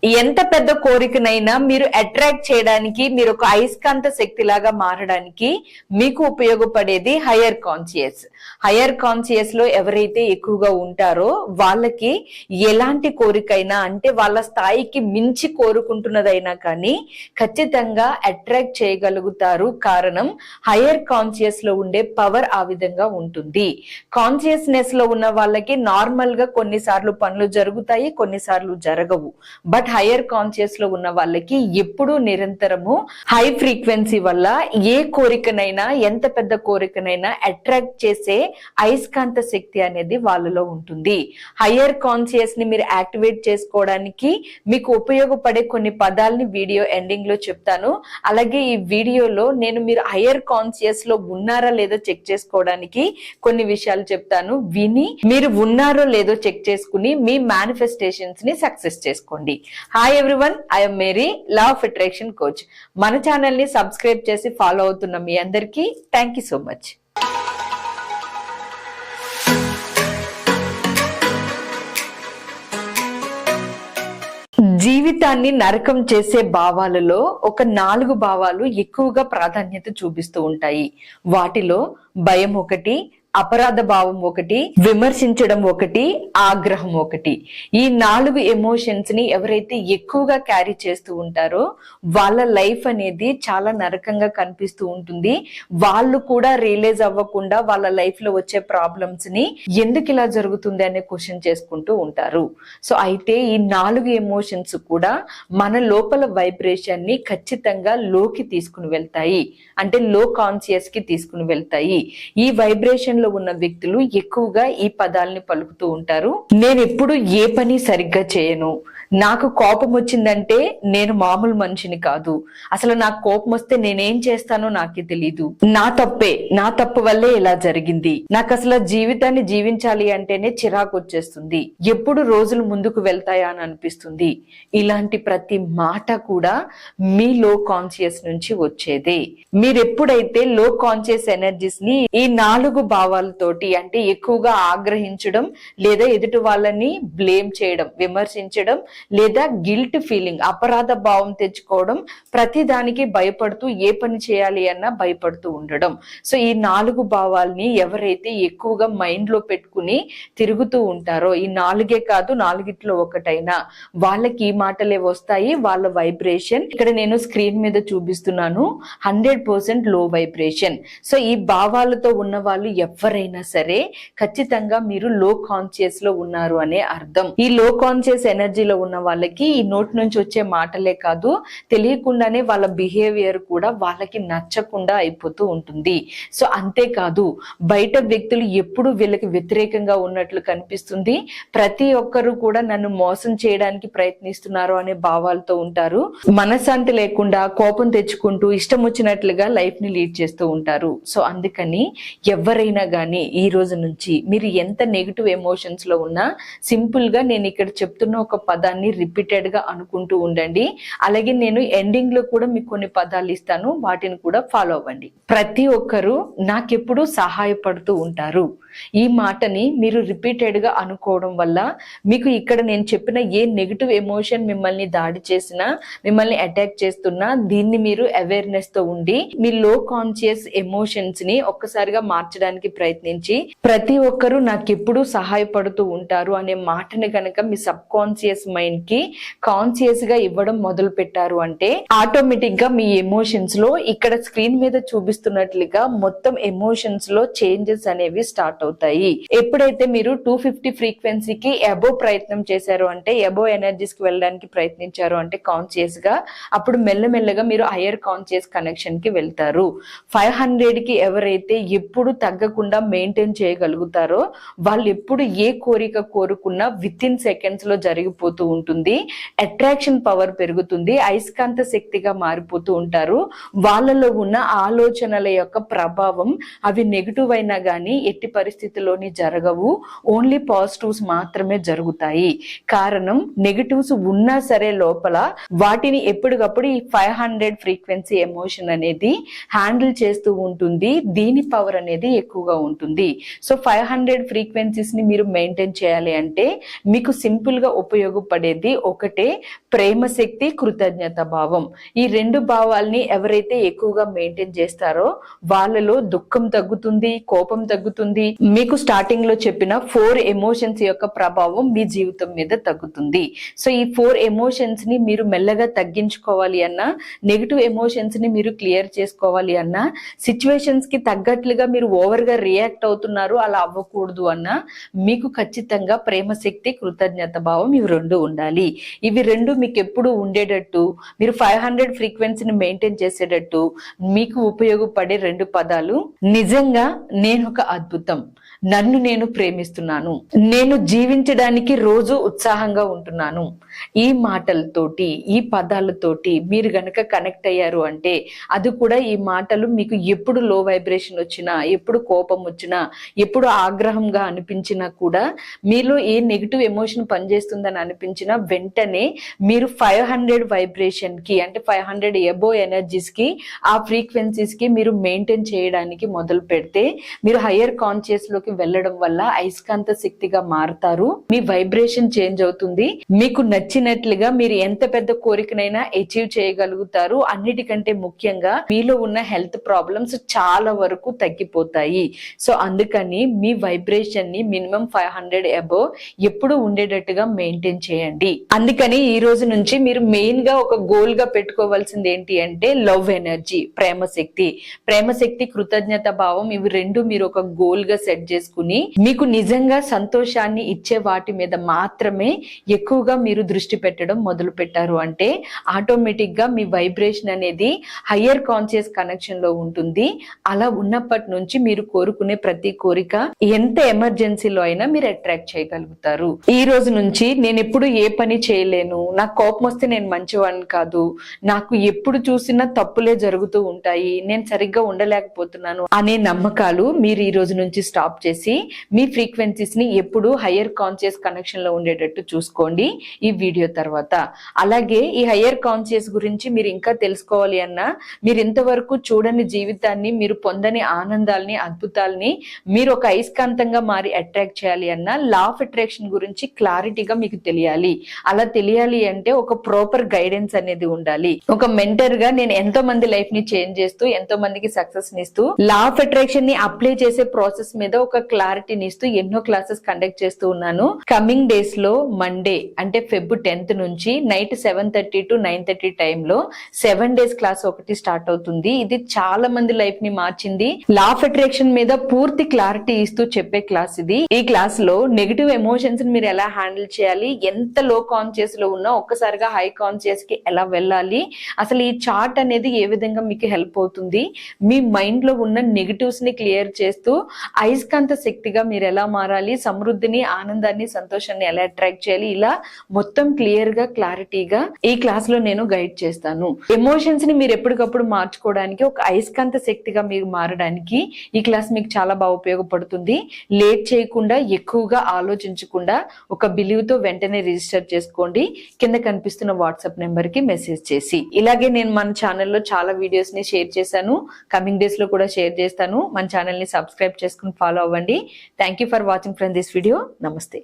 ఎంత పెద్ద కోరికనైనా మీరు అట్రాక్ట్ చేయడానికి, మీరు ఒక అయస్కాంత శక్తి లాగా మారడానికి మీకు ఉపయోగపడేది హయ్యర్ కాన్షియస్. హయ్యర్ కాన్షియస్ లో ఎవరైతే ఎక్కువగా ఉంటారో వాళ్ళకి ఎలాంటి కోరికైనా, అంటే వాళ్ళ స్థాయికి మించి కోరుకుంటున్నదైనా కానీ ఖచ్చితంగా అట్రాక్ట్ చేయగలుగుతారు. కారణం హయ్యర్ కాన్షియస్ లో ఉండే పవర్ ఆ విధంగా ఉంటుంది. కాన్షియస్నెస్ లో ఉన్న వాళ్ళకి నార్మల్ గా కొన్నిసార్లు పనులు జరుగుతాయి, కొన్నిసార్లు జరగవు. బట్ హయ్యర్ కాన్షియస్ లో ఉన్న వాళ్ళకి ఎప్పుడూ నిరంతరము హై ఫ్రీక్వెన్సీ వల్ల ఏ కోరికనైనా, ఎంత పెద్ద కోరికనైనా అట్రాక్ట్ చేసే అయస్కాంత శక్తి అనేది వాళ్ళలో ఉంటుంది. హయ్యర్ కాన్షియస్ ని మీరు యాక్టివేట్ చేసుకోవడానికి మీకు ఉపయోగపడే కొన్ని పదాలని వీడియో ఎండింగ్ లో చెప్తాను. అలాగే ఈ వీడియోలో నేను మీరు హయ్యర్ కాన్షియస్ లో ఉన్నారా లేదో చెక్ చేసుకోవడానికి కొన్ని విషయాలు చెప్తాను. విని మీరు ఉన్నారో లేదో చెక్ చేసుకుని మీ మేనిఫెస్టేషన్స్ ని సక్సెస్ చేసుకోండి. Hi everyone, I'm Mary, law of attraction coach. మన ఛానల్ ని సబ్స్క్రైబ్ చేసి ఫాలో అవుతున్న మీ అందరికీ థ్యాంక్ యూ సో మచ్. జీవితాన్ని నరకం చేసే భావాలలో ఒక 4 భావాలు ఎక్కువగా ప్రాధాన్యత చూపిస్తూ ఉంటాయి. వాటిలో భయం ఒకటి, అపరాధ భావం ఒకటి, విమర్శించడం ఒకటి, ఆగ్రహం ఒకటి. ఈ 4 ఎమోషన్స్ ని ఎవరైతే ఎక్కువగా క్యారీ చేస్తూ ఉంటారో వాళ్ళ లైఫ్ అనేది చాలా నరకంగా కనిపిస్తూ ఉంటుంది. వాళ్ళు కూడా రియలైజ్ అవ్వకుండా వాళ్ళ లైఫ్ లో వచ్చే ప్రాబ్లమ్స్ ని ఎందుకు ఇలా జరుగుతుంది అనే క్వశ్చన్ చేసుకుంటూ ఉంటారు. సో అయితే ఈ 4 ఎమోషన్స్ కూడా మన లోపల వైబ్రేషన్ ని ఖచ్చితంగా లోకి తీసుకుని వెళ్తాయి, అంటే లో కాన్షియస్ కి తీసుకుని వెళ్తాయి. ఈ వైబ్రేషన్ లో ఉన్న వ్యక్తులు ఎక్కువగా ఈ పదాలని పలుకుతూ ఉంటారు. నేను ఎప్పుడు ఏ పని సరిగ్గా చేయను, నాకు కోపం వచ్చిందంటే నేను మామూలు మనిషిని కాదు, అసలు నాకు కోపం వస్తే నేనేం చేస్తానో నాకే తెలీదు, నా తప్పు వల్లే ఇలా జరిగింది, నాకు అసలు జీవితాన్ని జీవించాలి అంటేనే చిరాకు వచ్చేస్తుంది, ఎప్పుడు రోజులు ముందుకు వెళ్తాయా అని అనిపిస్తుంది. ఇలాంటి ప్రతి మాట కూడా మీ లో కాన్షియస్ నుంచి వచ్చేదే. మీరు ఎప్పుడైతే లో కాన్షియస్ ఎనర్జీస్ ని ఈ 4 భావాలతోటి, అంటే ఎక్కువగా ఆగ్రహించడం, లేదా ఎదుటి వాళ్ళని బ్లేమ్ చేయడం, విమర్శించడం, లేదా గిల్ట్ ఫీలింగ్, అపరాధ భావం తెచ్చుకోవడం, ప్రతి దానికి భయపడుతూ ఏ పని చేయాలి అన్నా భయపడుతూ ఉండడం. సో ఈ 4 భావాల్ని ఎవరైతే ఎక్కువగా మైండ్ లో పెట్టుకుని తిరుగుతూ ఉంటారో, ఈ 4 కాదు 4 ఒకటైనా వాళ్ళకి ఈ మాటలే వస్తాయి. వాళ్ళ వైబ్రేషన్ ఇక్కడ నేను స్క్రీన్ మీద చూపిస్తున్నాను, 100% లో వైబ్రేషన్. సో ఈ భావాలతో ఉన్న వాళ్ళు ఎవరైనా సరే ఖచ్చితంగా మీరు లో కాన్షియస్ లో ఉన్నారు అనే అర్థం. ఈ లో కాన్షియస్ ఎనర్జీలో ఉన్న వాళ్ళకి ఈ నోటి నుంచి వచ్చే మాటలే కాదు, తెలియకుండానే వాళ్ళ బిహేవియర్ కూడా వాళ్ళకి నచ్చకుండా అయిపోతూ ఉంటుంది. సో అంతేకాదు బయట వ్యక్తులు ఎప్పుడు వీళ్ళకి వ్యతిరేకంగా ఉన్నట్లు కనిపిస్తుంది, ప్రతి ఒక్కరు కూడా నన్ను మోసం చేయడానికి ప్రయత్నిస్తున్నారు అనే భావాలతో ఉంటారు. మనశ్శాంతి లేకుండా కోపం తెచ్చుకుంటూ ఇష్టం వచ్చినట్లుగా లైఫ్ ని లీడ్ చేస్తూ ఉంటారు. సో అందుకని ఎవరైనా గానీ ఈ రోజు నుంచి మీరు ఎంత నెగిటివ్ ఎమోషన్స్ లో ఉన్నా సింపుల్ గా నేను ఇక్కడ చెప్తున్న ఒక పదాన్ని రిపీటెడ్ గా అనుకుంటూ ఉండండి. అలాగే నేను ఎండింగ్ లో కూడా మీకు కొన్ని పదాలు ఇస్తాను, వాటిని కూడా ఫాలో అవ్వండి. ప్రతి ఒక్కరూ నాకెప్పుడు సహాయపడుతూ ఉంటారు. ఈ మాటని మీరు రిపీటెడ్ గా అనుకోవడం వల్ల మీకు ఇక్కడ నేను చెప్పిన ఏ నెగిటివ్ ఎమోషన్ మిమ్మల్ని దాడి చేసినా, మిమ్మల్ని అటాక్ చేస్తున్నా, దీన్ని మీరు అవేర్నెస్ తో ఉండి మీ లో కాన్షియస్ ఎమోషన్స్ ని ఒక్కసారిగా మార్చడానికి ప్రయత్నించి ప్రతి ఒక్కరూ నాకెప్పుడు సహాయపడుతూ ఉంటారు అనే మాటని కనుక మీ సబ్ కాన్షియస్ మైండ్ కి కాన్షియస్ గా ఇవ్వడం మొదలు పెట్టారు అంటే ఆటోమేటిక్ గా మీ ఎమోషన్స్ లో ఇక్కడ స్క్రీన్ మీద చూపిస్తున్నట్లుగా మొత్తం ఎమోషన్స్ లో చేంజెస్ అనేవి స్టార్ట్ అవుతాయి. ఎప్పుడైతే మీరు 250 ఫ్రీక్వెన్సీకి అబోవ్ ప్రయత్నం చేశారు అంటే, అబోవ్ ఎనర్జీస్ కి వెళ్ళడానికి ప్రయత్నించారు అంటే కాన్షియస్ గా, అప్పుడు మెల్లమెల్లగా మీరు హయ్యర్ కాన్షియస్ కనెక్షన్ కి వెళ్తారు. 500 కి ఎవరైతే ఎప్పుడు తగ్గకుండా మెయింటైన్ చేయగలుగుతారో వాళ్ళు ఎప్పుడు ఏ కోరిక కోరుకున్నా విత్ ఇన్ సెకండ్స్ లో జరిగిపోతూ ఉంటుంది. అట్రాక్షన్ పవర్ పెరుగుతుంది, అయస్కాంత శక్తిగా మారిపోతూ ఉంటారు. వాళ్ళలో ఉన్న ఆలోచనల యొక్క ప్రభావం అవి నెగిటివ్ అయినా గానీ ఎట్టి పరిస్థితుల్లోని జరగవు, ఓన్లీ పాజిటివ్స్ మాత్రమే జరుగుతాయి. కారణం నెగిటివ్స్ ఉన్నా సరే లోపల వాటిని ఎప్పటికప్పుడు ఈ 500 ఫ్రీక్వెన్సీ ఎమోషన్ అనేది హ్యాండిల్ చేస్తూ ఉంటుంది. దీని పవర్ అనేది ఎక్కువగా ఉంటుంది. సో 500 ఫ్రీక్వెన్సీస్ ని మీరు మెయింటైన్ చేయాలి అంటే మీకు సింపుల్ గా ఉపయోగపడే ఉపయోగపడేది ఒకటే, ప్రేమ శక్తి, కృతజ్ఞత భావం. ఈ రెండు భావాల్ని ఎవరైతే ఎక్కువగా మెయింటైన్ చేస్తారో వాళ్ళలో దుఃఖం తగ్గుతుంది, కోపం తగ్గుతుంది. మీకు స్టార్టింగ్ లో చెప్పిన 4 ఎమోషన్స్ యొక్క ప్రభావం మీ జీవితం మీద తగ్గుతుంది. సో ఈ 4 ఎమోషన్స్ ని మీరు మెల్లగా తగ్గించుకోవాలి అన్నా, నెగిటివ్ ఎమోషన్స్ ని మీరు క్లియర్ చేసుకోవాలి అన్నా, సిచ్యువేషన్స్ కి తగ్గట్లుగా మీరు ఓవర్ గా రియాక్ట్ అవుతున్నారు, అలా అవ్వకూడదు అన్నా, మీకు ఖచ్చితంగా ప్రేమ శక్తి, కృతజ్ఞత భావం ఇవి రెండు ఉండాలి. ఇవి రెండు మీకు ఎప్పుడు ఉండేటట్టు, మీరు 500 ఫ్రీక్వెన్సీని మెయింటైన్ చేసేటట్టు మీకు ఉపయోగపడే 2 పదాలు. నిజంగా నేను ఒక అద్భుతం, నన్ను నేను ప్రేమిస్తున్నాను, నేను జీవించడానికి రోజు ఉత్సాహంగా ఉంటున్నాను. ఈ మాటలతోటి, ఈ పదాలతోటి మీరు గనక కనెక్ట్ అయ్యారు అంటే, అది కూడా ఈ మాటలు మీకు ఎప్పుడు లో వైబ్రేషన్ వచ్చినా, ఎప్పుడు కోపం వచ్చినా, ఎప్పుడు ఆగ్రహంగా అనిపించినా కూడా, మీలో ఏ నెగిటివ్ ఎమోషన్ పనిచేస్తుందని అనిపించినా వెంటనే మీరు 500 వైబ్రేషన్ కి, అంటే 500 ఎబో ఎనర్జీస్ కి, ఆ ఫ్రీక్వెన్సీస్ కి మీరు మెయింటైన్ చేయడానికి మొదలు పెడితే, మీరు హయ్యర్ కాన్షియస్ లోకి వెళ్ళడం వల్ల అయస్కాంత శక్తిగా మారుతారు. మీ వైబ్రేషన్ చేంజ్ అవుతుంది. మీకు నచ్చినట్లుగా మీరు ఎంత పెద్ద కోరికనైనా అచీవ్ చేయగలుగుతారు. అన్నిటికంటే ముఖ్యంగా మీలో ఉన్న హెల్త్ ప్రాబ్లమ్స్ చాలా వరకు తగ్గిపోతాయి. సో అందుకని మీ వైబ్రేషన్ ని మినిమం 500 అబోవ్ ఎప్పుడు ఉండేటట్టుగా మెయింటైన్ చేయండి. అందుకని ఈ రోజు నుంచి మీరు మెయిన్ గా ఒక గోల్ గా పెట్టుకోవాల్సింది ఏంటి అంటే, లవ్ ఎనర్జీ, ప్రేమ శక్తి, కృతజ్ఞత భావం, ఇవి రెండు మీరు ఒక గోల్ గా సెట్ చేసుకుని, మీకు నిజంగా సంతోషాన్ని ఇచ్చే వాటి మీద మాత్రమే ఎక్కువగా మీరు దృష్టి పెట్టడం మొదలు పెట్టారు అంటే, ఆటోమేటిక్ గా మీ వైబ్రేషన్ అనేది హయ్యర్ కాన్షియస్ కనెక్షన్ లో ఉంటుంది. అలా ఉన్నప్పటి నుంచి మీరు కోరుకునే ప్రతి కోరిక ఎంత ఎమర్జెన్సీలో అయినా మీరు అట్రాక్ట్ చేయగలుగుతారు. ఈ రోజు నుంచి నేను ఎప్పుడు ఏ పని చేయలేను, నాకు కోపం వస్తే నేను మంచివాడిని కాదు, నాకు ఎప్పుడు చూసినా తప్పులే జరుగుతూ ఉంటాయి, నేను సరిగ్గా ఉండలేకపోతున్నాను అనే నమ్మకాలు మీరు ఈ రోజు నుంచి స్టాప్ చేసి, మీ ఫ్రీక్వెన్సీస్ ని ఎప్పుడు హయ్యర్ కాన్షియస్ కనెక్షన్ లో ఉండేటట్టు చూసుకోండి ఈ వీడియో తర్వాత. అలాగే ఈ హయ్యర్ కాన్షియస్ గురించి మీరు ఇంకా తెలుసుకోవాలి అన్నా, మీరు ఇంతవరకు చూడని జీవితాన్ని, మీరు పొందని ఆనందాల్ని, అద్భుతాల్ని మీరు ఒక అయస్కాంతంగా మారి అట్రాక్ట్ చేయాలి అన్నా, లా ఆఫ్ అట్రాక్షన్ గురించి క్లారిటీగా మీకు తెలియాలి. అలా తెలియాలి అంటే ఒక ప్రాపర్ గైడెన్స్ అనేది ఉండాలి. ఒక మెంటర్ గా నేను ఎంతో మంది లైఫ్ ని చేంజ్ చేస్తూ, ఎంతో మందికి సక్సెస్ నిస్తూ, లా ఆఫ్ అట్రాక్షన్ ని అప్లై చేసే ప్రాసెస్ మీద ఒక క్లారిటీని ఇస్తూ ఎన్నో క్లాసెస్ కండక్ట్ చేస్తూ ఉన్నాను. కమింగ్ డేస్ లో మండే అంటే Feb 10th నుంచి నైట్ 7:30 to 9:30 టైంలో 7 days క్లాస్ ఒకటి స్టార్ట్ అవుతుంది. ఇది చాలా మంది లైఫ్ ని మార్చింది. లా ఆఫ్ అట్రాక్షన్ మీద పూర్తి క్లారిటీ ఇస్తూ చెప్పే క్లాస్ ఇది. ఈ క్లాస్ లో నెగిటివ్ ఎమోషన్స్ ని మీరు ఎలా హ్యాండిల్ చేయాలి, ఎంత లో కాన్షియస్ లో ఉన్నా ఒక్కసారిగా హై కాన్షియస్ కి ఎలా వెళ్ళాలి, అసలు ఈ చార్ట్ అనేది ఏ విధంగా మీకు హెల్ప్ అవుతుంది, మీ మైండ్ లో ఉన్న నెగిటివ్స్ ని క్లియర్ చేస్తూ అయస్కాంత శక్తిగా మీరు ఎలా మారాలి, సమృద్ధిని, ఆనందాన్ని, సంతోషాన్ని ఎలా అట్రాక్ట్ చేయాలి, ఇలా మొత్తం క్లియర్ గా, క్లారిటీగా ఈ క్లాస్ లో నేను గైడ్ చేస్తాను. ఎమోషన్స్ ని మీరు ఎప్పటికప్పుడు మార్చుకోవడానికి, ఒక అయస్కాంత శక్తిగా మీరు మారడానికి ఈ క్లాస్ మీకు చాలా బాగా ఉపయోగపడుతుంది. లేట్ చేయకుండా, ఎక్కువగా ఆలోచించకుండా ఒక బిలీవ్ తో వెంటనే రిజిస్టర్ చేసుకోండి, కింద కనిపిస్తున్న వాట్సాప్ నెంబర్ కి మెసేజ్ చేసి. ఇలాగే నేను మన ఛానల్లో చాలా వీడియోస్ ని షేర్ చేశాను, కమింగ్ డేస్ లో కూడా షేర్ చేస్తాను. మన ఛానల్ ని సబ్స్క్రైబ్ చేసుకుని ఫాలో అవ్వండి. Thank you for watching from this video. నమస్తే.